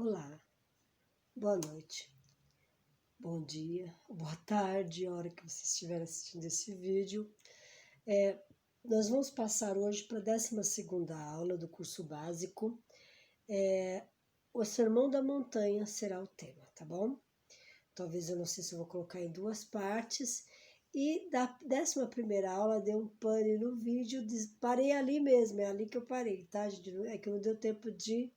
Olá, boa noite, bom dia, boa tarde, a hora que você estiver assistindo esse vídeo. Nós vamos passar hoje para a 12ª aula do curso básico. O Sermão da Montanha será o tema, tá bom? Talvez eu não sei se eu vou colocar em duas partes. E da 11ª aula dei um pane no vídeo, parei ali mesmo, é ali que eu parei, tá, gente? É que não deu tempo de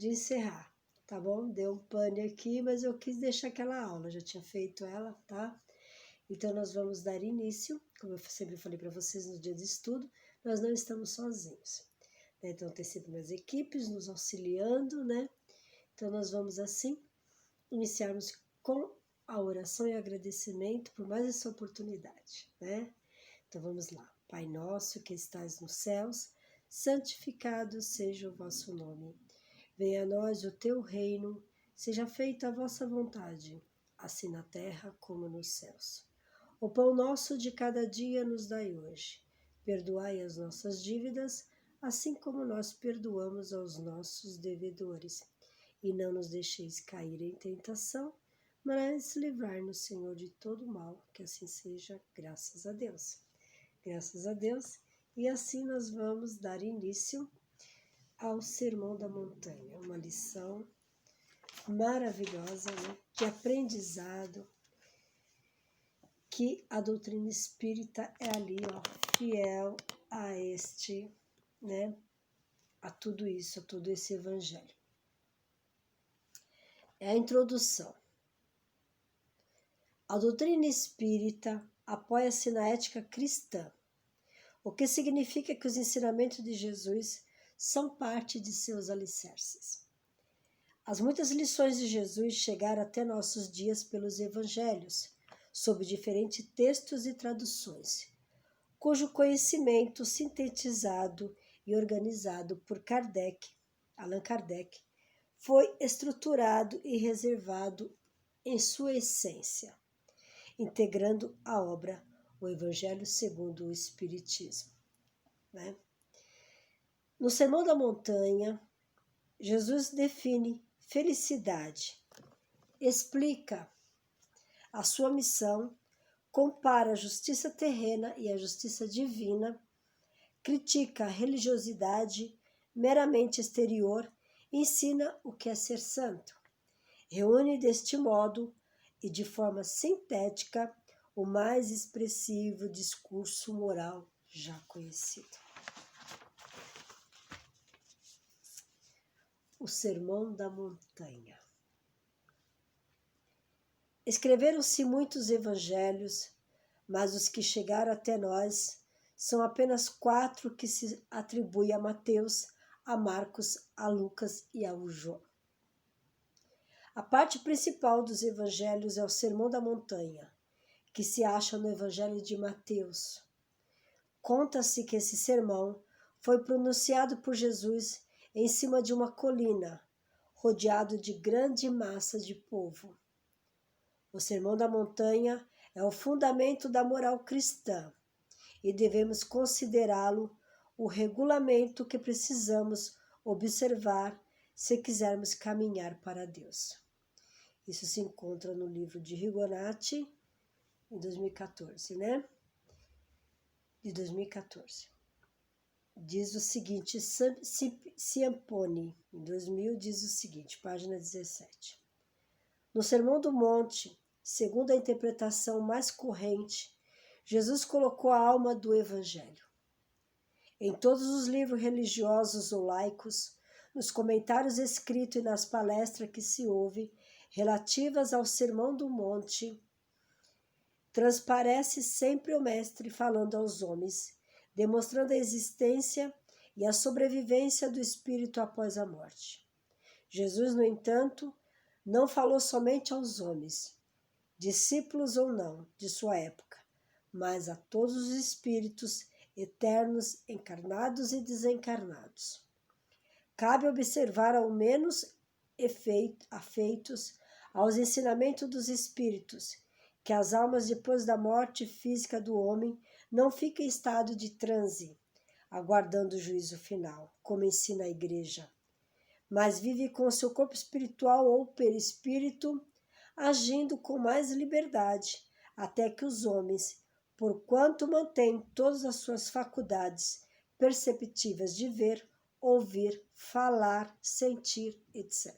encerrar, tá bom? Deu um pane aqui, mas eu quis deixar aquela aula, já tinha feito ela, tá? Então, nós vamos dar início, como eu sempre falei para vocês no dia de estudo, nós não estamos sozinhos, né? Então, tem sempre minhas equipes nos auxiliando, né? Então, nós vamos assim iniciarmos com a oração e agradecimento por mais essa oportunidade, né? Então, vamos lá. Pai nosso que estás nos céus, santificado seja o vosso nome. Venha a nós o teu reino, seja feita a vossa vontade, assim na terra como nos céus. O pão nosso de cada dia nos dai hoje. Perdoai as nossas dívidas, assim como nós perdoamos aos nossos devedores. E não nos deixeis cair em tentação, mas livrai-nos, Senhor, de todo mal, que assim seja, graças a Deus. Graças a Deus. E assim nós vamos dar início ao Sermão da Montanha, uma lição maravilhosa, né? De aprendizado, que a doutrina espírita é ali, ó, fiel a este, né? A tudo isso, a todo esse evangelho. É a introdução. A doutrina espírita apoia-se na ética cristã, o que significa que os ensinamentos de Jesus são parte de seus alicerces. As muitas lições de Jesus chegaram até nossos dias pelos evangelhos, sob diferentes textos e traduções, cujo conhecimento sintetizado e organizado por Allan Kardec, foi estruturado e reservado em sua essência, integrando a obra O Evangelho segundo o Espiritismo, né? No Sermão da Montanha, Jesus define felicidade, explica a sua missão, compara a justiça terrena e a justiça divina, critica a religiosidade meramente exterior e ensina o que é ser santo. Reúne deste modo e de forma sintética o mais expressivo discurso moral já conhecido. O Sermão da Montanha. Escreveram-se muitos evangelhos, mas os que chegaram até nós são apenas 4 que se atribuem a Mateus, a Marcos, a Lucas e a João. A parte principal dos evangelhos é o Sermão da Montanha, que se acha no Evangelho de Mateus. Conta-se que esse sermão foi pronunciado por Jesus em cima de uma colina, rodeado de grande massa de povo. O Sermão da Montanha é o fundamento da moral cristã e devemos considerá-lo o regulamento que precisamos observar se quisermos caminhar para Deus. Isso se encontra no livro de Rigonati, em 2014, né? De 2014. Diz o seguinte, Ciampone, em 2000, diz o seguinte, página 17. No Sermão do Monte, segundo a interpretação mais corrente, Jesus colocou a alma do Evangelho. Em todos os livros religiosos ou laicos, nos comentários escritos e nas palestras que se ouve relativas ao Sermão do Monte, transparece sempre o Mestre falando aos homens, demonstrando a existência e a sobrevivência do espírito após a morte. Jesus, no entanto, não falou somente aos homens, discípulos ou não, de sua época, mas a todos os espíritos eternos, encarnados e desencarnados. Cabe observar ao menos afeitos aos ensinamentos dos espíritos, que as almas depois da morte física do homem não ficam em estado de transe, aguardando o juízo final, como ensina a Igreja, mas vive com o seu corpo espiritual ou perispírito, agindo com mais liberdade, até que os homens, porquanto mantêm todas as suas faculdades perceptivas de ver, ouvir, falar, sentir, etc.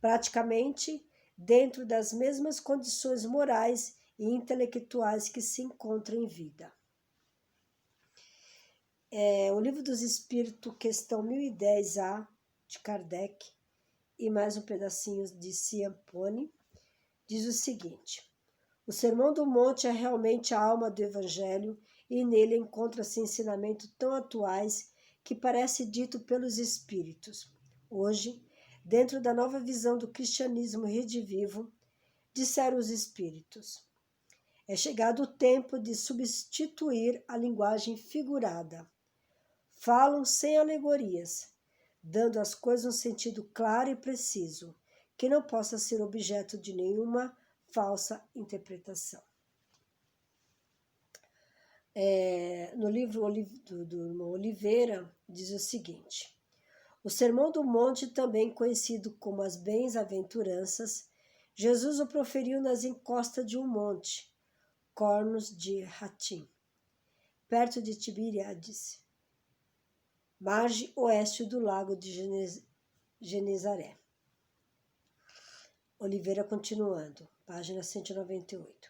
Praticamente dentro das mesmas condições morais e intelectuais que se encontram em vida. O Livro dos Espíritos, questão 1010A, de Kardec, e mais um pedacinho de Ciampone, diz o seguinte: o Sermão do Monte é realmente a alma do Evangelho e nele encontra-se ensinamentos tão atuais que parece dito pelos Espíritos. Hoje, dentro da nova visão do cristianismo redivivo, disseram os Espíritos: é chegado o tempo de substituir a linguagem figurada. Falam sem alegorias, dando às coisas um sentido claro e preciso, que não possa ser objeto de nenhuma falsa interpretação. No livro do irmão Oliveira, diz o seguinte: o Sermão do Monte, também conhecido como as Bem-aventuranças, Jesus o proferiu nas encostas de um monte, Cornos de Ratim, perto de Tiberíades, margem oeste do lago de Genezaré. Oliveira continuando, página 198.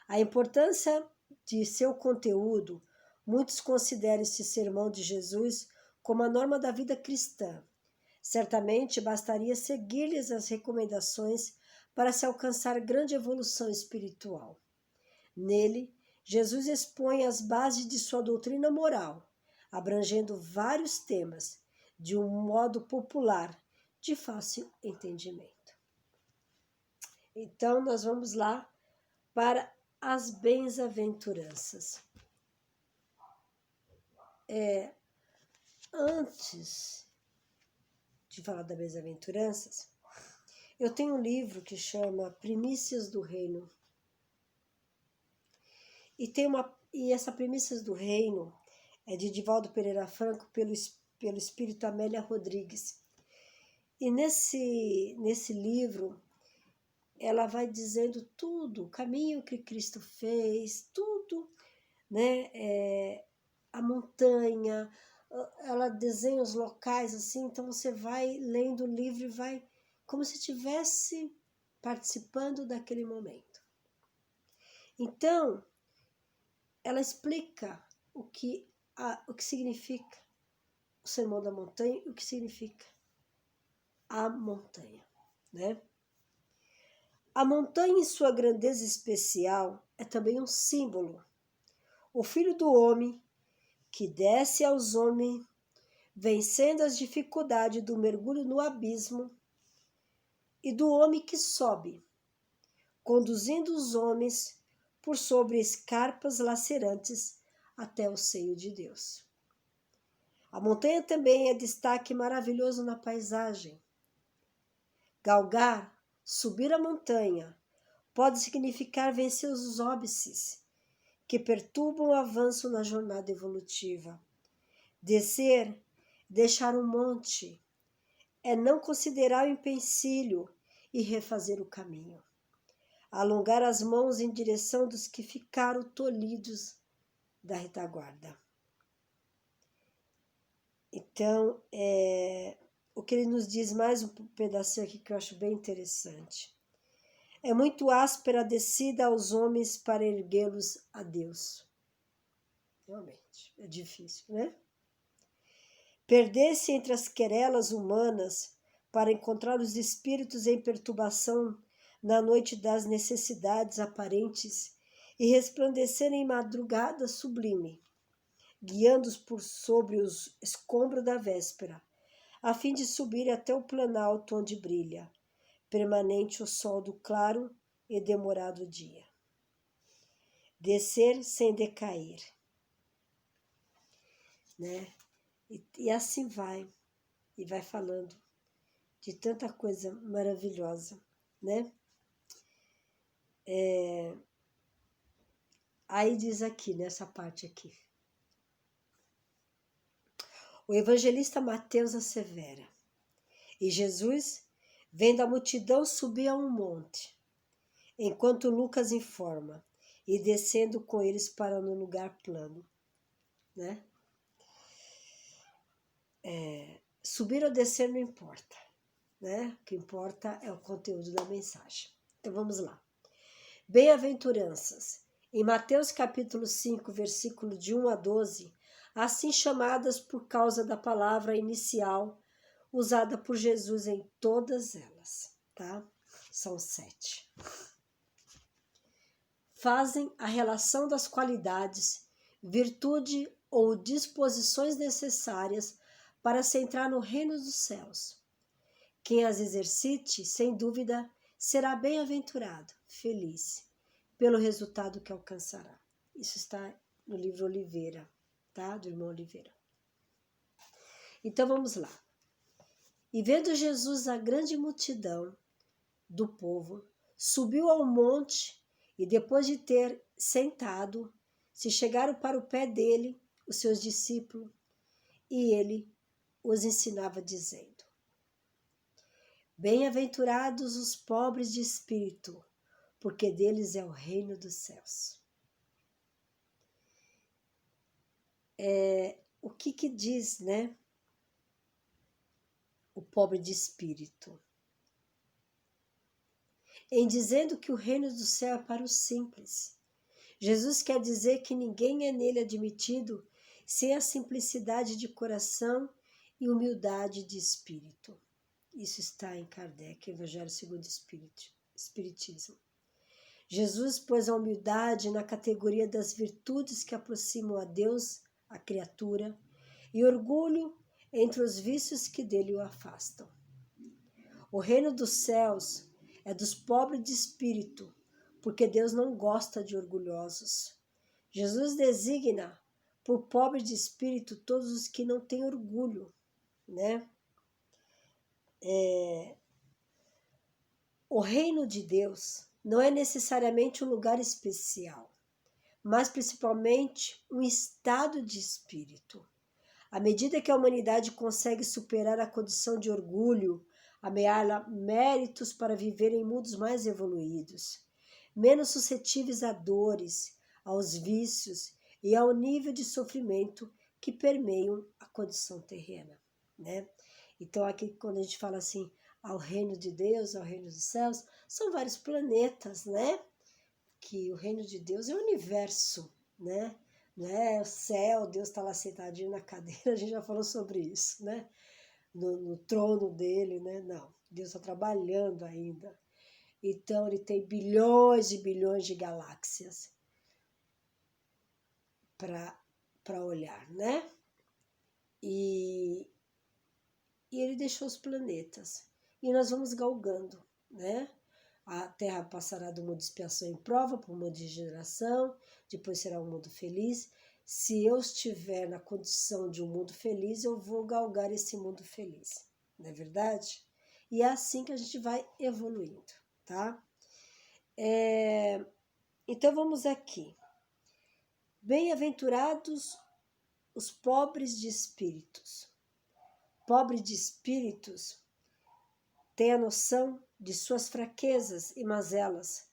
A importância de seu conteúdo, muitos consideram este sermão de Jesus como a norma da vida cristã. Certamente bastaria seguir-lhes as recomendações para se alcançar grande evolução espiritual. Nele, Jesus expõe as bases de sua doutrina moral, abrangendo vários temas, de um modo popular, de fácil entendimento. Então, nós vamos lá para as bem-aventuranças. Antes de falar das bem-aventuranças, eu tenho um livro que chama Primícias do Reino. E essa Primícias do Reino é de Divaldo Pereira Franco pelo espírito Amélia Rodrigues. E nesse livro ela vai dizendo tudo, o caminho que Cristo fez, tudo, né? A montanha, ela desenha os locais assim, então você vai lendo o livro e vai como se estivesse participando daquele momento. Então, ela explica o que significa o Sermão da Montanha e o que significa a montanha, né? A montanha, em sua grandeza especial, é também um símbolo. O Filho do Homem, que desce aos homens, vencendo as dificuldades do mergulho no abismo, e do homem que sobe, conduzindo os homens por sobre escarpas lacerantes até o seio de Deus. A montanha também é destaque maravilhoso na paisagem. Galgar, subir a montanha, pode significar vencer os óbices que perturbam o avanço na jornada evolutiva. Descer, deixar um monte, é não considerar o empecilho e refazer o caminho. Alongar as mãos em direção dos que ficaram tolhidos da retaguarda. Então, o que ele nos diz, mais um pedacinho aqui que eu acho bem interessante. É muito áspera a descida aos homens para erguê-los a Deus. Realmente, é difícil, né? Perder-se entre as querelas humanas para encontrar os espíritos em perturbação na noite das necessidades aparentes e resplandecer em madrugada sublime, guiando-os por sobre os escombros da véspera, a fim de subir até o planalto onde brilha, permanente o sol do claro e demorado dia. Descer sem decair, né? E assim vai, e vai falando de tanta coisa maravilhosa, né? Aí diz aqui, nessa parte aqui, o evangelista Mateus assevera: E Jesus, vendo a multidão, subia a um monte, enquanto Lucas informa, e descendo com eles para no lugar plano, né? Subir ou descer não importa, né? O que importa é o conteúdo da mensagem. Então vamos lá. Bem-aventuranças. Em Mateus capítulo 5, versículo de 1 a 12, assim chamadas por causa da palavra inicial usada por Jesus em todas elas, tá? São 7. Fazem a relação das qualidades, virtude ou disposições necessárias para se entrar no reino dos céus. Quem as exercite, sem dúvida, será bem-aventurado, feliz, pelo resultado que alcançará. Isso está no livro Oliveira, tá? Do irmão Oliveira. Então vamos lá. E vendo Jesus a grande multidão do povo, subiu ao monte e depois de ter sentado, se chegaram para o pé dele, os seus discípulos, e ele os ensinava dizendo: Bem-aventurados os pobres de espírito, porque deles é o reino dos céus. O que diz, né? O pobre de espírito. Em dizendo que o reino do céu é para os simples. Jesus quer dizer que ninguém é nele admitido sem a simplicidade de coração e humildade de espírito. Isso está em Kardec, Evangelho segundo o Espiritismo. Jesus pôs a humildade na categoria das virtudes que aproximam a Deus, a criatura, e orgulho entre os vícios que dele o afastam. O reino dos céus é dos pobres de espírito, porque Deus não gosta de orgulhosos. Jesus designa por pobre de espírito todos os que não têm orgulho, né? O reino de Deus não é necessariamente um lugar especial, mas principalmente um estado de espírito. À medida que a humanidade consegue superar a condição de orgulho, amealha méritos para viver em mundos mais evoluídos, menos suscetíveis a dores, aos vícios e ao nível de sofrimento que permeiam a condição terrena, né? Então aqui quando a gente fala assim, ao reino de Deus, ao reino dos céus, são vários planetas, né? Que o reino de Deus é o universo, né? Não é o céu, Deus está lá sentadinho na cadeira, a gente já falou sobre isso, né? No trono dele, né? Não, Deus está trabalhando ainda. Então, ele tem bilhões e bilhões de galáxias para olhar, né? E ele deixou os planetas. E nós vamos galgando, né? A Terra passará do mundo de expiação em prova para o mundo de regeneração, depois será um mundo feliz. Se eu estiver na condição de um mundo feliz, eu vou galgar esse mundo feliz, não é verdade? E é assim que a gente vai evoluindo, tá? Então vamos aqui. Bem-aventurados os pobres de espíritos. Pobre de espíritos tem a noção de suas fraquezas e mazelas,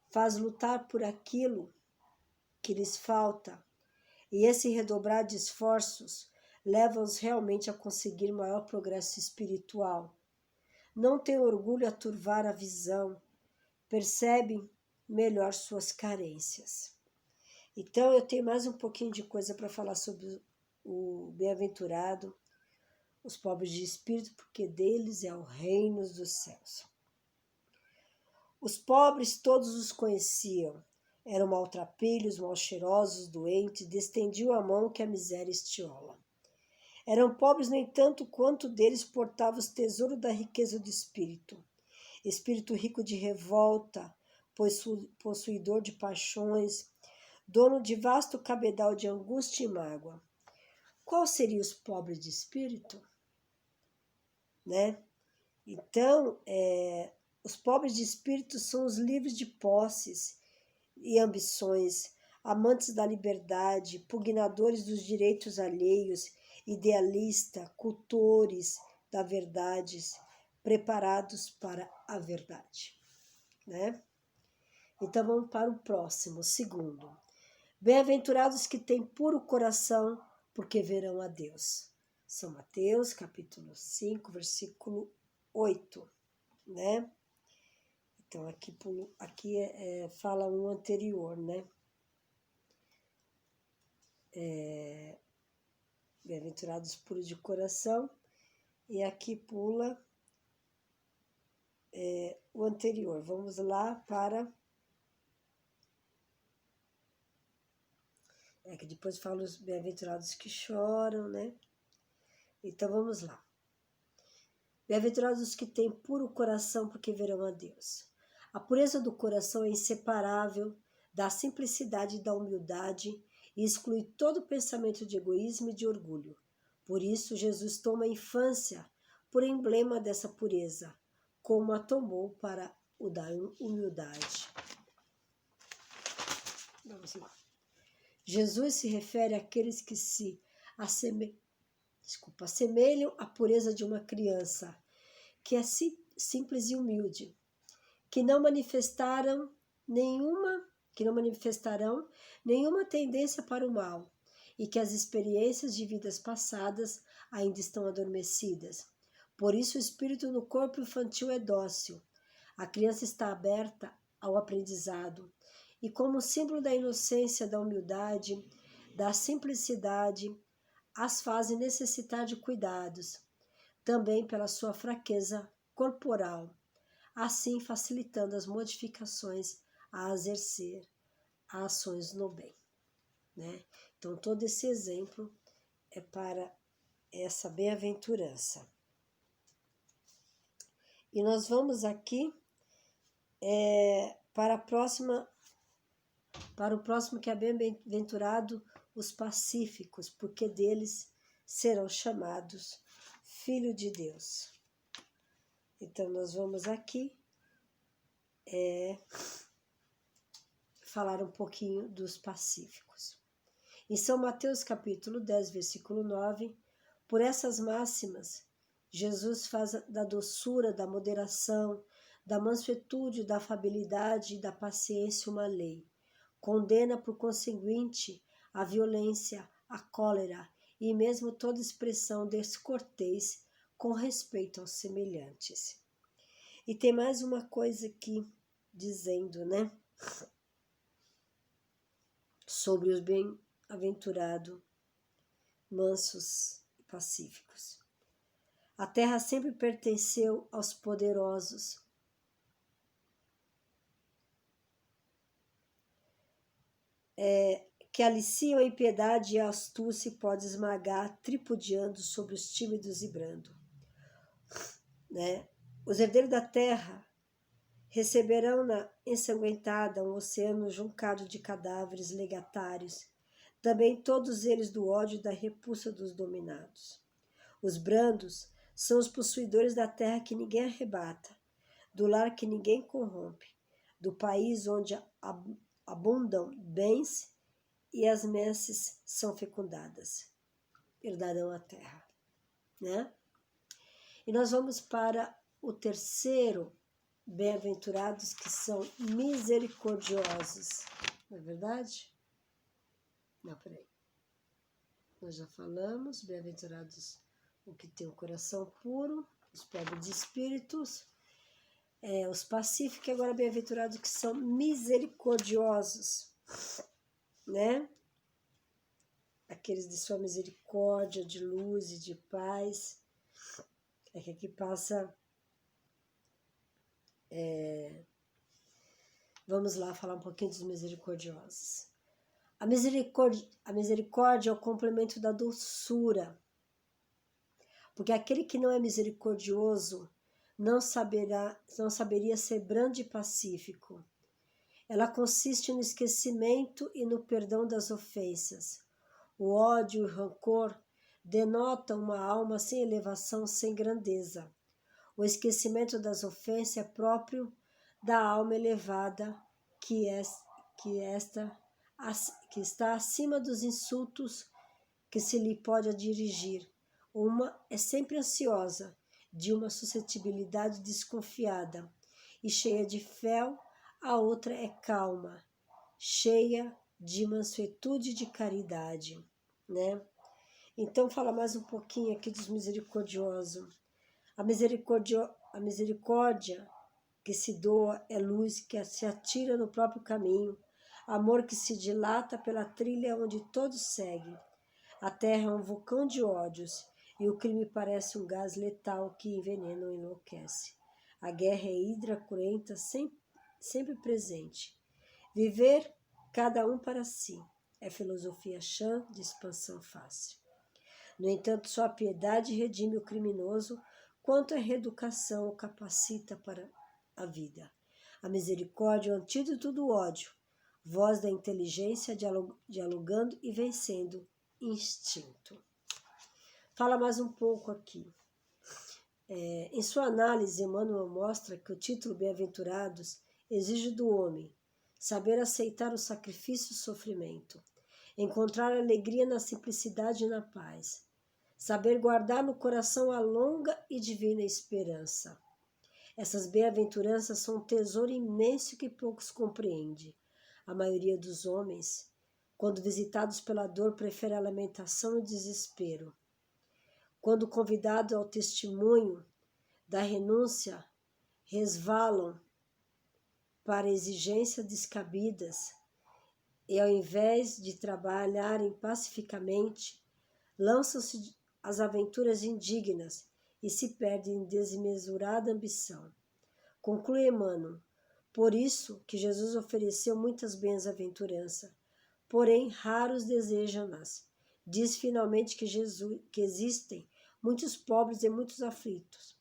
faz lutar por aquilo que lhes falta, e esse redobrar de esforços leva-os realmente a conseguir maior progresso espiritual. Não tem orgulho a turvar a visão, percebem melhor suas carências. Então eu tenho mais um pouquinho de coisa para falar sobre o bem-aventurado, os pobres de espírito, porque deles é o reino dos céus. Os pobres todos os conheciam, eram maltrapilhos, mal cheirosos, doentes, destendiam a mão que a miséria estiola. Eram pobres, no entanto, quanto deles portava os tesouros da riqueza do espírito. Espírito rico de revolta, possuidor de paixões, dono de vasto cabedal de angústia e mágoa. Qual seriam os pobres de espírito? Né? Então, os pobres de espírito são os livres de posses e ambições, amantes da liberdade, pugnadores dos direitos alheios, idealistas, cultores, da verdade, preparados para a verdade, né? Então vamos para o próximo, segundo. Bem-aventurados que têm puro coração, porque verão a Deus. São Mateus, capítulo 5, versículo 8, né? Então aqui fala um anterior, né? Bem-aventurados puros de coração, e aqui pula o anterior. Vamos lá para... que depois fala os bem-aventurados que choram, né? Então vamos lá. Bem-aventurados os que têm puro coração, porque verão a Deus. A pureza do coração é inseparável da simplicidade e da humildade e exclui todo pensamento de egoísmo e de orgulho. Por isso, Jesus toma a infância por emblema dessa pureza, como a tomou para o da humildade. Vamos lá. Jesus se refere àqueles que se assemelham à pureza de uma criança, que é simples e humilde, que não manifestarão nenhuma tendência para o mal, e que as experiências de vidas passadas ainda estão adormecidas. Por isso o espírito no corpo infantil é dócil. A criança está aberta ao aprendizado, e como símbolo da inocência, da humildade, da simplicidade, as fazem necessitar de cuidados, também pela sua fraqueza corporal, assim facilitando as modificações a exercer ações no bem, né? Então, todo esse exemplo é para essa bem-aventurança. E nós vamos aqui para o próximo, que é bem-aventurado os pacíficos, porque deles serão chamados filho de Deus. Então, nós vamos aqui falar um pouquinho dos pacíficos. Em São Mateus, capítulo 10, versículo 9, por essas máximas, Jesus faz da doçura, da moderação, da mansuetude, da afabilidade e da paciência uma lei. Condena, por conseguinte, a violência, a cólera e mesmo toda expressão descortês com respeito aos semelhantes. E tem mais uma coisa aqui dizendo, né? Sobre os bem-aventurados, mansos e pacíficos. A terra sempre pertenceu aos poderosos. Que aliciam a impiedade e a astúcia e pode esmagar, tripudiando sobre os tímidos e brandos. Né? Os herdeiros da terra receberão na ensanguentada um oceano juncado de cadáveres legatários, também todos eles do ódio e da repulsa dos dominados. Os brandos são os possuidores da terra que ninguém arrebata, do lar que ninguém corrompe, do país onde abundam bens e as menses são fecundadas. Herdarão a terra, né? E nós vamos para o terceiro, bem-aventurados que são misericordiosos. Não é verdade? Não, peraí. Nós já falamos, bem-aventurados o que tem o coração puro, os pobres de espíritos, os pacíficos, e agora bem-aventurados que são misericordiosos, né? Aqueles de sua misericórdia, de luz e de paz. É que aqui passa... Vamos lá falar um pouquinho dos misericordiosos. A misericórdia é o complemento da doçura, porque aquele que não é misericordioso não saberia ser brando e pacífico. Ela consiste no esquecimento e no perdão das ofensas. O ódio e o rancor denotam uma alma sem elevação, sem grandeza. O esquecimento das ofensas é próprio da alma elevada, que está acima dos insultos que se lhe pode dirigir. Uma é sempre ansiosa, de uma suscetibilidade desconfiada e cheia de fel, a outra é calma, cheia de mansuetude e de caridade, né? Então fala mais um pouquinho aqui dos misericordiosos. A misericórdia que se doa é luz que se atira no próprio caminho, amor que se dilata pela trilha onde todos seguem. A terra é um vulcão de ódios e o crime parece um gás letal que envenena ou enlouquece. A guerra é hidra cruenta, sempre presente. Viver cada um para si é filosofia chã de expansão fácil. No entanto, só a piedade redime o criminoso, quanto a reeducação o capacita para a vida. A misericórdia é o antídoto do ódio, voz da inteligência dialogando e vencendo instinto. Fala mais um pouco aqui. Em sua análise, Emmanuel mostra que o título Bem-aventurados exige do homem saber aceitar o sacrifício e o sofrimento, encontrar alegria na simplicidade e na paz, saber guardar no coração a longa e divina esperança. Essas bem-aventuranças são um tesouro imenso que poucos compreendem. A maioria dos homens, quando visitados pela dor, prefere a lamentação e o desespero. Quando convidados ao testemunho da renúncia, resvalam para exigências descabidas e, ao invés de trabalharem pacificamente, lançam-se às aventuras indignas e se perdem em desmesurada ambição. Conclui Emmanuel: por isso que Jesus ofereceu muitas bem-aventuranças, porém raros desejam-nas. Diz finalmente que existem muitos pobres e muitos aflitos,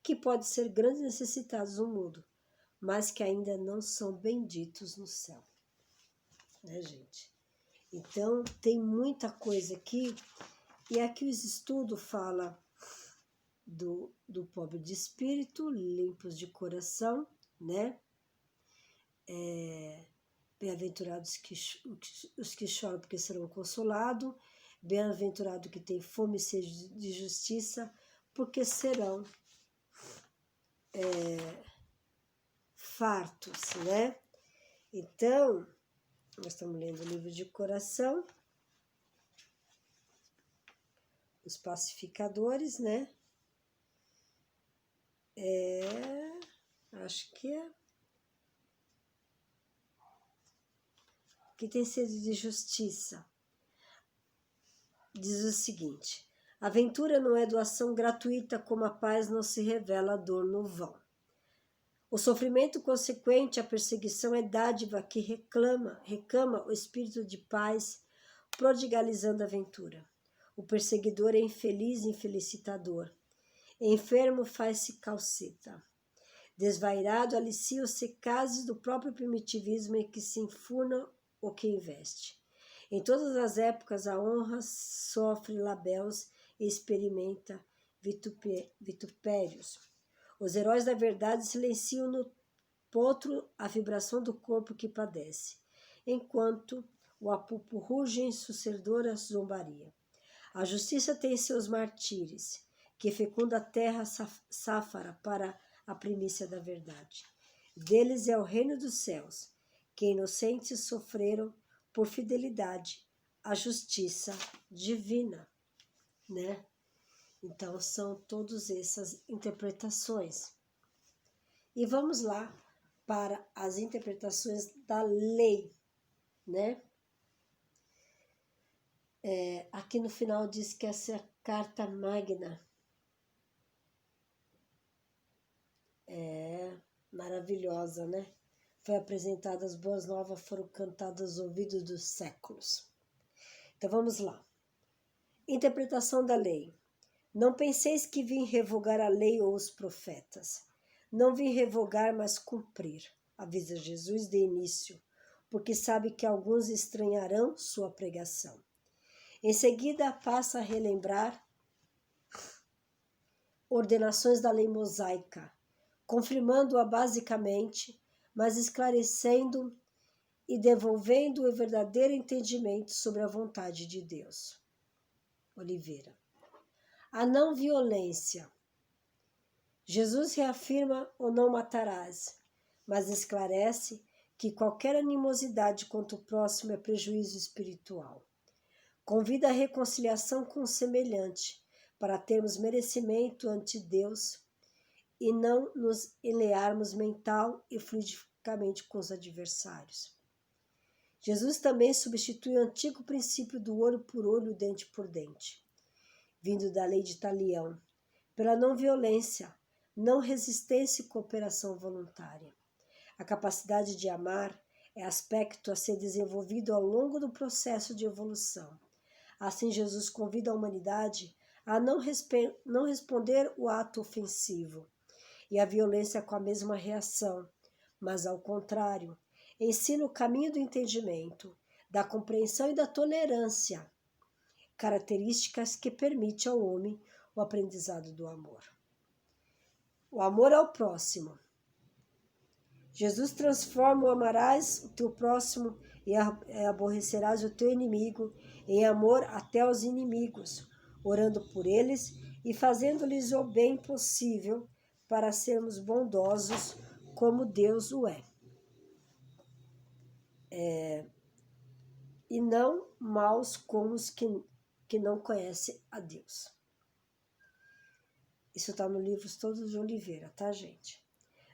que podem ser grandes necessitados no mundo, mas que ainda não são benditos no céu. Né, gente? Então, tem muita coisa aqui, e aqui os estudos falam do pobre de espírito, limpos de coração, né? Bem-aventurados os que choram porque serão consolados, bem-aventurado que tem fome e sede de justiça, porque serão fartos, né? Então, nós estamos lendo o livro de coração, os pacificadores, né? Acho que que tem sede de justiça. Diz o seguinte: a aventura não é doação gratuita, como a paz não se revela a dor no vão. O sofrimento consequente à perseguição é dádiva que recama o espírito de paz, prodigalizando a aventura. O perseguidor é infeliz e infelicitador. Enfermo faz-se calceta. Desvairado alicia os secazes do próprio primitivismo em que se enfurna o que investe. Em todas as épocas a honra sofre labéus e experimenta vitupérios. Os heróis da verdade silenciam no potro a vibração do corpo que padece, enquanto o apupo ruge em sucedora zombaria. A justiça tem seus martírios, que fecunda a terra sáfara para a primícia da verdade. Deles é o reino dos céus, que inocentes sofreram por fidelidade à justiça divina, né? Então, são todas essas interpretações. E vamos lá para as interpretações da lei, né? Aqui no final diz que essa é a carta magna. Maravilhosa, né? Foi apresentada, as boas novas foram cantadas aos ouvidos dos séculos. Então, vamos lá. Interpretação da lei. Não penseis que vim revogar a lei ou os profetas. Não vim revogar, mas cumprir, avisa Jesus de início, porque sabe que alguns estranharão sua pregação. Em seguida, passa a relembrar ordenações da lei mosaica, confirmando-a basicamente, mas esclarecendo e devolvendo o verdadeiro entendimento sobre a vontade de Deus. Oliveira. A não violência Jesus reafirma o não matarás, mas esclarece que qualquer animosidade contra o próximo é prejuízo espiritual. Convida a reconciliação com o semelhante, para termos merecimento ante Deus e não nos enlearmos mental e fluidicamente com os adversários. Jesus também substitui o antigo princípio do olho por olho, dente por dente, vindo da lei de Talião, pela não violência, não resistência e cooperação voluntária. A capacidade de amar é aspecto a ser desenvolvido ao longo do processo de evolução. Assim, Jesus convida a humanidade a não responder o ato ofensivo e a violência com a mesma reação, mas, ao contrário, ensina o caminho do entendimento, da compreensão e da tolerância, características que permitem ao homem o aprendizado do amor. O amor ao próximo. Jesus transforma o amarás o teu próximo e aborrecerás o teu inimigo em amor até aos inimigos, orando por eles e fazendo-lhes o bem possível para sermos bondosos como Deus o é. E não maus como os que não conhecem a Deus. Isso está no livro Todos de Oliveira, tá, gente?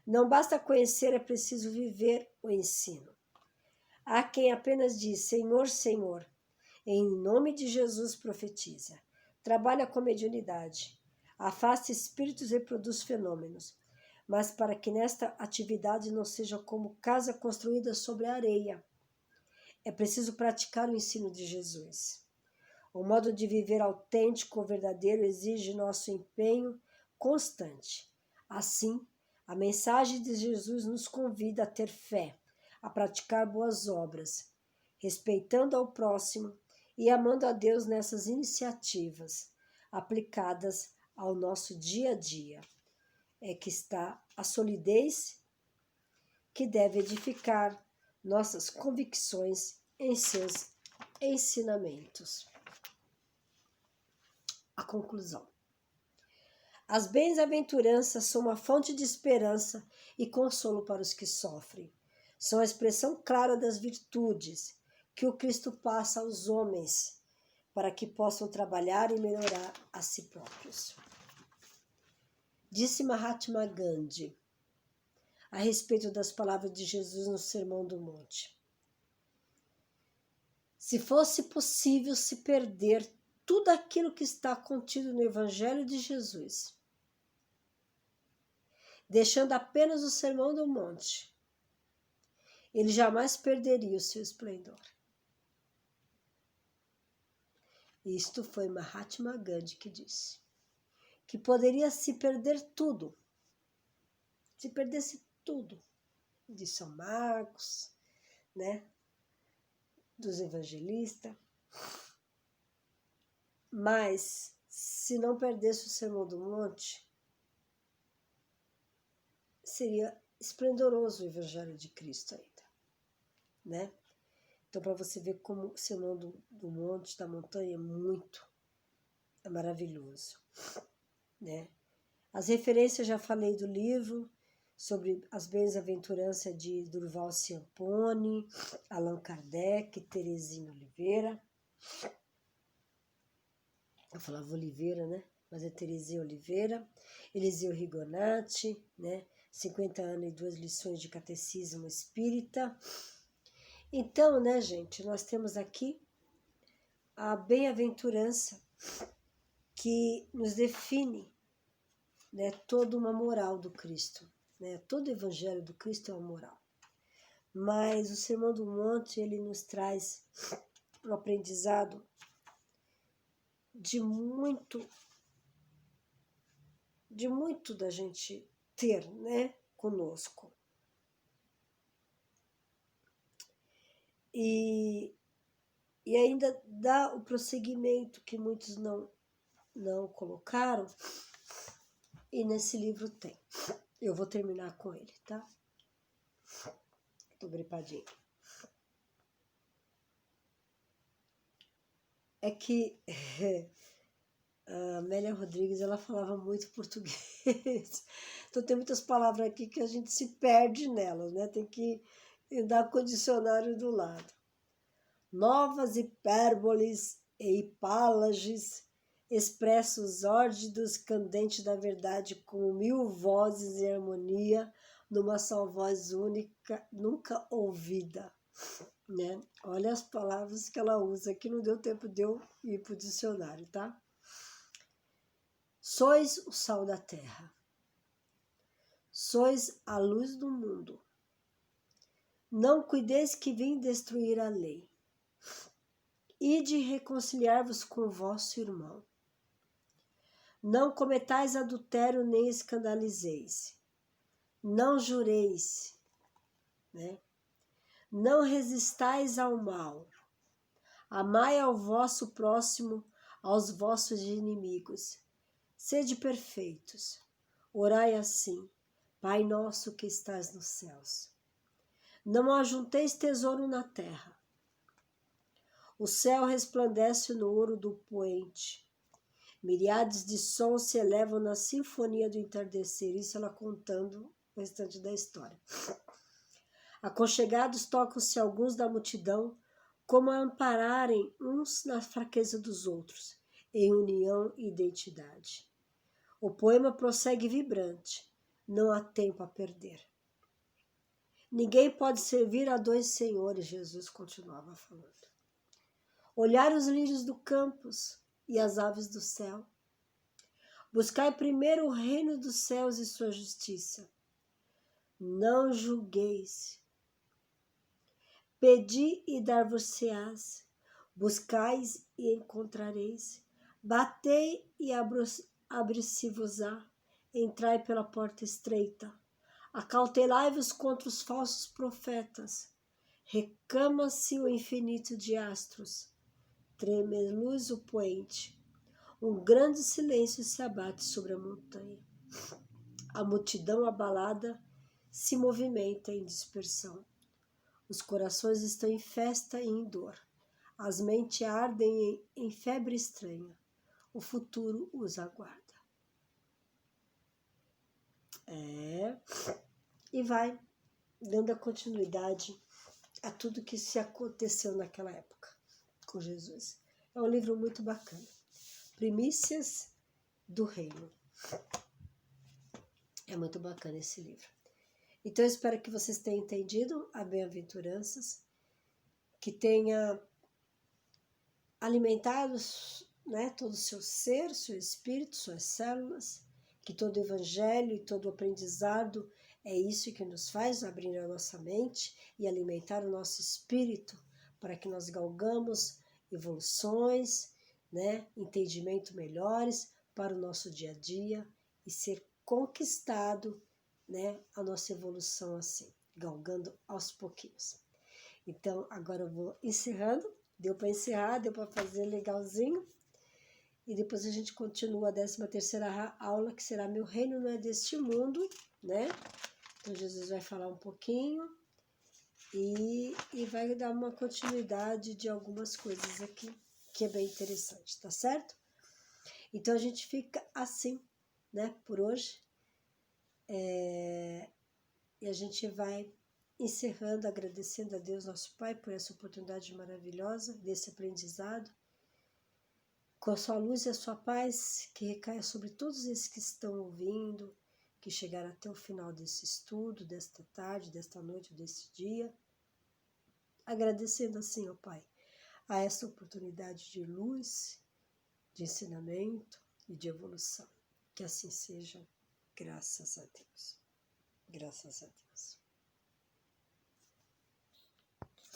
Não basta conhecer, é preciso viver o ensino. Há quem apenas diz, Senhor, Senhor, em nome de Jesus profetiza. Trabalha com mediunidade, afasta espíritos e produz fenômenos. Mas para que nesta atividade não seja como casa construída sobre a areia, é preciso praticar o ensino de Jesus. O modo de viver autêntico, verdadeiro, exige nosso empenho constante. Assim, a mensagem de Jesus nos convida a ter fé, a praticar boas obras, respeitando ao próximo e amando a Deus nessas iniciativas aplicadas ao nosso dia a dia. É que está a solidez que deve edificar nossas convicções em seus ensinamentos. A conclusão. As bem-aventuranças são uma fonte de esperança e consolo para os que sofrem. São a expressão clara das virtudes que o Cristo passa aos homens para que possam trabalhar e melhorar a si próprios. Disse Mahatma Gandhi a respeito das palavras de Jesus no Sermão do Monte. Se fosse possível se perder tudo aquilo que está contido no Evangelho de Jesus, deixando apenas o Sermão do Monte, ele jamais perderia o seu esplendor. Isto foi Mahatma Gandhi que disse. Que poderia se perder tudo. Se perdesse tudo. De São Marcos, né? Dos evangelistas. Mas, se não perdesse o Sermão do Monte, seria esplendoroso o Evangelho de Cristo ainda, né? Então, para você ver como o Sermão do Monte, da montanha, é maravilhoso, né? As referências, já falei do livro, sobre as bem-aventuranças de Durval Ciampone, Allan Kardec, Terezinha Oliveira. Eu falava Oliveira, né? Mas é Terezinha Oliveira. Eliseu Rigonati, né? 50 anos e 2 lições de catecismo espírita. Então, né, gente, nós temos aqui a bem-aventurança que nos define, né, toda uma moral do Cristo, né? Todo o evangelho do Cristo é uma moral. Mas o Sermão do Monte, ele nos traz um aprendizado de muito da gente ter, né, conosco. E ainda dá o prosseguimento que muitos não colocaram, e nesse livro tem. Eu vou terminar com ele, tá? Tô gripadinha. É que a Amélia Rodrigues, ela falava muito português. Então tem muitas palavras aqui que a gente se perde nelas, né? Tem que dar com o dicionário do lado. Novas hipérboles e hipálages, expressos órdidos candentes da verdade com 1000 vozes em harmonia, numa só voz única, nunca ouvida. Né? Olha as palavras que ela usa, que não deu tempo de eu ir para o dicionário, tá? Sois o sal da terra, sois a luz do mundo. Não cuideis que vim destruir a lei. Ide reconciliar-vos com o vosso irmão. Não cometais adultério nem escandalizeis. Não jureis, né? Não resistais ao mal. Amai ao vosso próximo, aos vossos inimigos. Sede perfeitos. Orai assim: Pai nosso que estás nos céus. Não ajunteis tesouro na terra. O céu resplandece no ouro do poente. Miríades de sons se elevam na sinfonia do entardecer. Isso ela contando o restante da história. Aconchegados tocam-se alguns da multidão, como a ampararem uns na fraqueza dos outros, em união e identidade. O poema prossegue vibrante. Não há tempo a perder. Ninguém pode servir a 2 senhores, Jesus continuava falando. Olhai os lírios do campo e as aves do céu. Buscai primeiro o reino dos céus e sua justiça. Não julgueis. Pedi e dar-vos-ás. Buscais e encontrareis. Batei e abre-se-vos-á. Entrai pela porta estreita. Acautelai-vos contra os falsos profetas. Recama-se o infinito de astros. Treme-luz o poente. Um grande silêncio se abate sobre a montanha. A multidão abalada se movimenta em dispersão. Os corações estão em festa e em dor. As mentes ardem em febre estranha. O futuro os aguarda. E vai dando a continuidade a tudo que se aconteceu naquela época com Jesus. É um livro muito bacana. Primícias do Reino. É muito bacana esse livro. Então, eu espero que vocês tenham entendido a bem-aventuranças, que tenha alimentado, né, todo o seu ser, seu espírito, suas células, que todo o evangelho e todo o aprendizado é isso que nos faz abrir a nossa mente e alimentar o nosso espírito para que nós galgamos evoluções, né, entendimento melhores para o nosso dia a dia e ser conquistado, né, a nossa evolução assim, galgando aos pouquinhos. Então, agora eu vou encerrando. Deu para encerrar, deu para fazer legalzinho. E depois a gente continua a 13ª aula, que será Meu Reino Não é Deste Mundo, né? Então, Jesus vai falar um pouquinho e vai dar uma continuidade de algumas coisas aqui, que é bem interessante, tá certo? Então, a gente fica assim, né, por hoje. E a gente vai encerrando, agradecendo a Deus, nosso Pai, por essa oportunidade maravilhosa, desse aprendizado, com a sua luz e a sua paz, que recaia sobre todos esses que estão ouvindo, que chegaram até o final desse estudo, desta tarde, desta noite, desse dia, agradecendo assim, ó Pai, a essa oportunidade de luz, de ensinamento e de evolução. Que assim seja, graças a Deus. Graças a Deus.